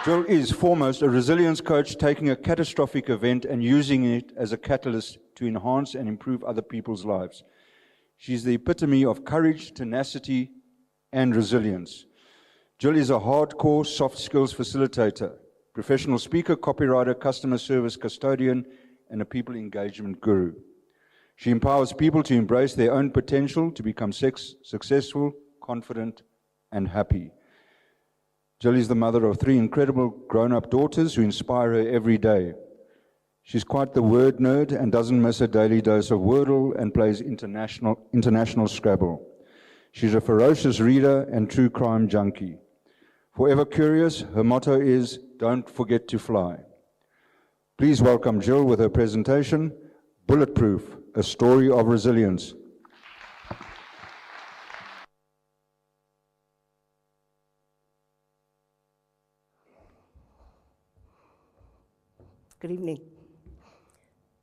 Gill is foremost a resilience coach, taking a catastrophic event and using it as a catalyst to enhance and improve other people's lives. She's the epitome of courage, tenacity, and resilience. Gill is a hardcore soft skills facilitator, professional speaker, copywriter, customer service custodian, and a people engagement guru. She empowers people to embrace their own potential, to become successful, confident, and happy. Gill is the mother of 3 incredible grown-up daughters who inspire her every day. She's quite the word nerd and doesn't miss a daily dose of Wordle and plays international Scrabble. She's a ferocious reader and true crime junkie. Forever curious, her motto is, "Don't forget to fly." Please welcome Gill with her presentation, Bulletproof, a story of resilience. Good evening.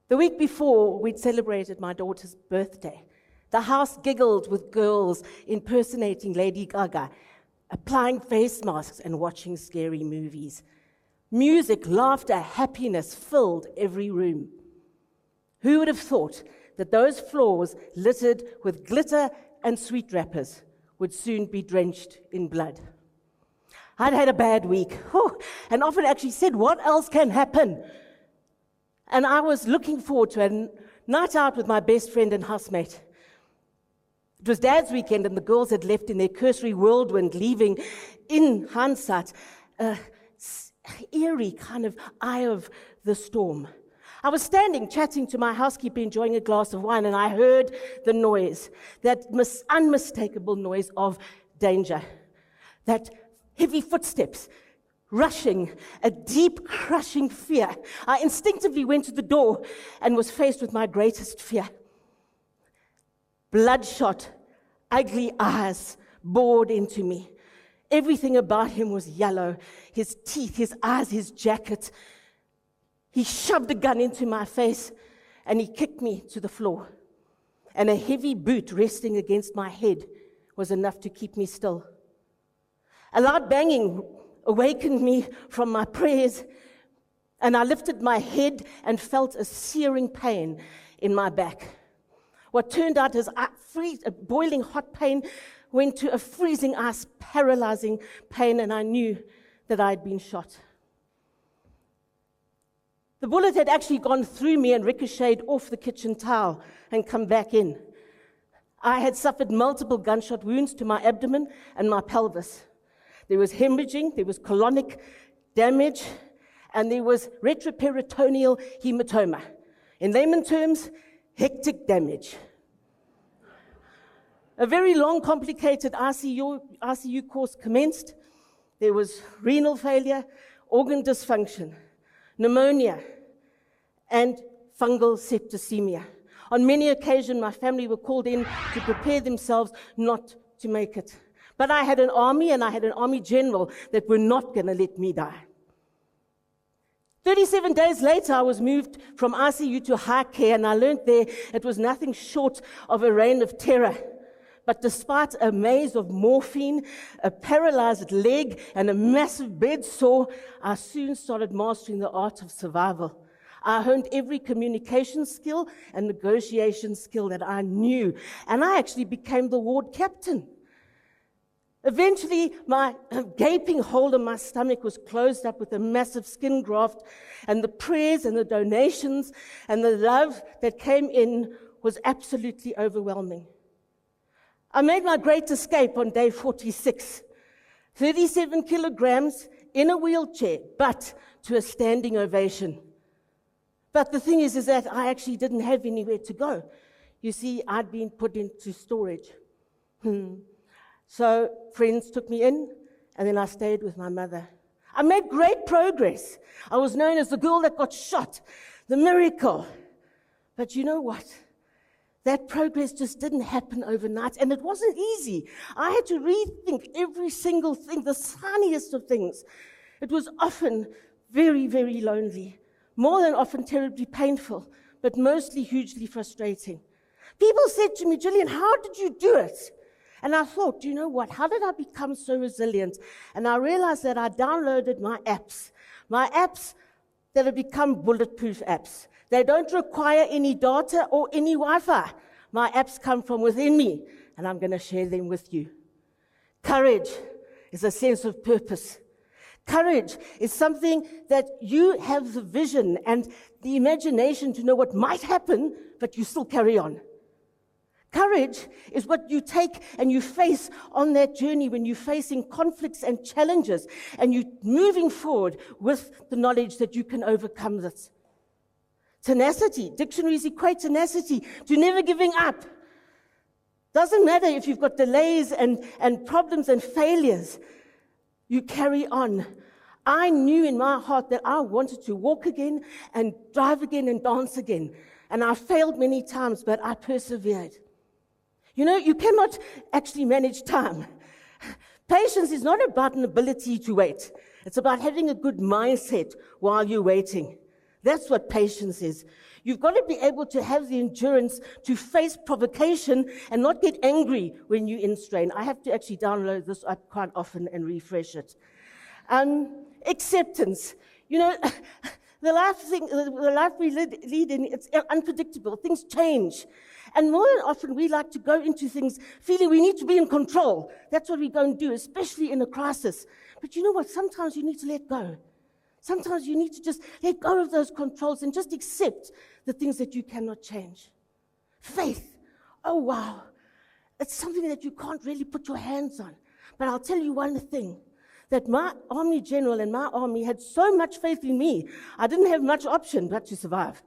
The week before, we'd celebrated my daughter's birthday. The house giggled with girls impersonating Lady Gaga, applying face masks and watching scary movies. Music, laughter, happiness filled every room. Who would have thought that those floors littered with glitter and sweet wrappers would soon be drenched in blood? I'd had a bad week, and often actually said, what else can happen? And I was looking forward to a night out with my best friend and housemate. It was Dad's weekend, and the girls had left in their cursory whirlwind, leaving, in hindsight, a eerie kind of eye of the storm. I was standing, chatting to my housekeeper, enjoying a glass of wine, and I heard the noise, that unmistakable noise of danger, that heavy footsteps, rushing, a deep, crushing fear. I instinctively went to the door and was faced with my greatest fear. Bloodshot, ugly eyes bored into me. Everything about him was yellow. His teeth, his eyes, his jacket. He shoved a gun into my face and he kicked me to the floor. And a heavy boot resting against my head was enough to keep me still. A loud banging awakened me from my prayers, and I lifted my head and felt a searing pain in my back. What turned out as a boiling hot pain went to a freezing ice, paralyzing pain, and I knew that I had been shot. The bullet had actually gone through me and ricocheted off the kitchen towel and come back in. I had suffered multiple gunshot wounds to my abdomen and my pelvis. There was hemorrhaging, there was colonic damage, and there was retroperitoneal hematoma. In layman terms, hectic damage. A very long, complicated ICU course commenced. There was renal failure, organ dysfunction, pneumonia, and fungal septicemia. On many occasions, my family were called in to prepare themselves not to make it. But I had an army, and I had an army general that were not going to let me die. 37 days later, I was moved from ICU to high care, and I learned there it was nothing short of a reign of terror. But despite a maze of morphine, a paralyzed leg, and a massive bed sore, I soon started mastering the art of survival. I honed every communication skill and negotiation skill that I knew, and I actually became the ward captain. Eventually, my gaping hole in my stomach was closed up with a massive skin graft, and the prayers and the donations and the love that came in was absolutely overwhelming. I made my great escape on day 46, 37 kilograms in a wheelchair, but to a standing ovation. But the thing is that I actually didn't have anywhere to go. You see, I'd been put into storage. So friends took me in, and then I stayed with my mother. I made great progress. I was known as the girl that got shot, the miracle. But you know what? That progress just didn't happen overnight, and it wasn't easy. I had to rethink every single thing, the tiniest of things. It was often very, very lonely, more than often terribly painful, but mostly hugely frustrating. People said to me, "Gillian, how did you do it?" And I thought, do you know what? How did I become so resilient? And I realized that I downloaded my apps that have become bulletproof apps. They don't require any data or any Wi-Fi. My apps come from within me, and I'm going to share them with you. Courage is a sense of purpose. Courage is something that you have the vision and the imagination to know what might happen, but you still carry on. Courage is what you take and you face on that journey when you're facing conflicts and challenges, and you're moving forward with the knowledge that you can overcome this. Tenacity. Dictionaries equate tenacity to never giving up. Doesn't matter if you've got delays and problems and failures. You carry on. I knew in my heart that I wanted to walk again and drive again and dance again. And I failed many times, but I persevered. You know, you cannot actually manage time. Patience is not about an ability to wait. It's about having a good mindset while you're waiting. That's what patience is. You've got to be able to have the endurance to face provocation and not get angry when you're in strain. I have to actually download this app quite often and refresh it. Acceptance. You know, the life we lead in, it's unpredictable. Things change. And more than often, we like to go into things feeling we need to be in control. That's what we go and do, especially in a crisis. But you know what? Sometimes you need to let go. Sometimes you need to just let go of those controls and just accept the things that you cannot change. Faith. Oh, wow. It's something that you can't really put your hands on. But I'll tell you one thing, that my army general and my army had so much faith in me, I didn't have much option but to survive.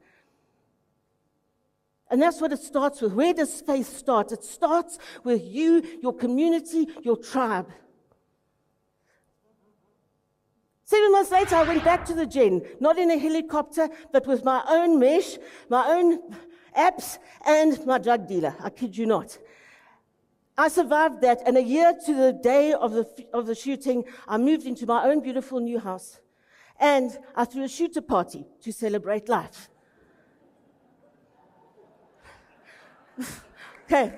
And that's what it starts with. Where does faith start? It starts with you, your community, your tribe. 7 months later, I went back to the gen, not in a helicopter, but with my own mesh, my own apps, and my drug dealer. I kid you not. I survived that, and a year to the day of the shooting, I moved into my own beautiful new house. And I threw a shooter party to celebrate life. Okay.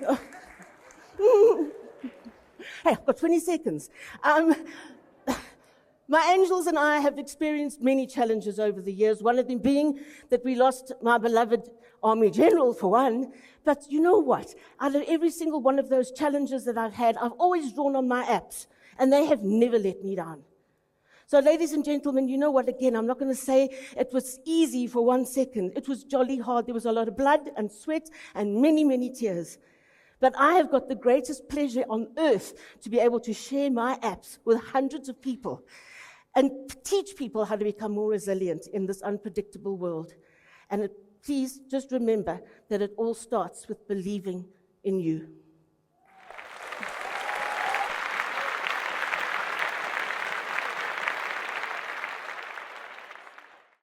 Hey, I've got 20 seconds. My angels and I have experienced many challenges over the years, one of them being that we lost my beloved Army General, for one. But you know what? Out of every single one of those challenges that I've had, I've always drawn on my apps, and they have never let me down. So ladies and gentlemen, you know what? Again, I'm not going to say it was easy for 1 second. It was jolly hard. There was a lot of blood and sweat and many, many tears. But I have got the greatest pleasure on earth to be able to share my apps with hundreds of people and teach people how to become more resilient in this unpredictable world. And please just remember that it all starts with believing in you.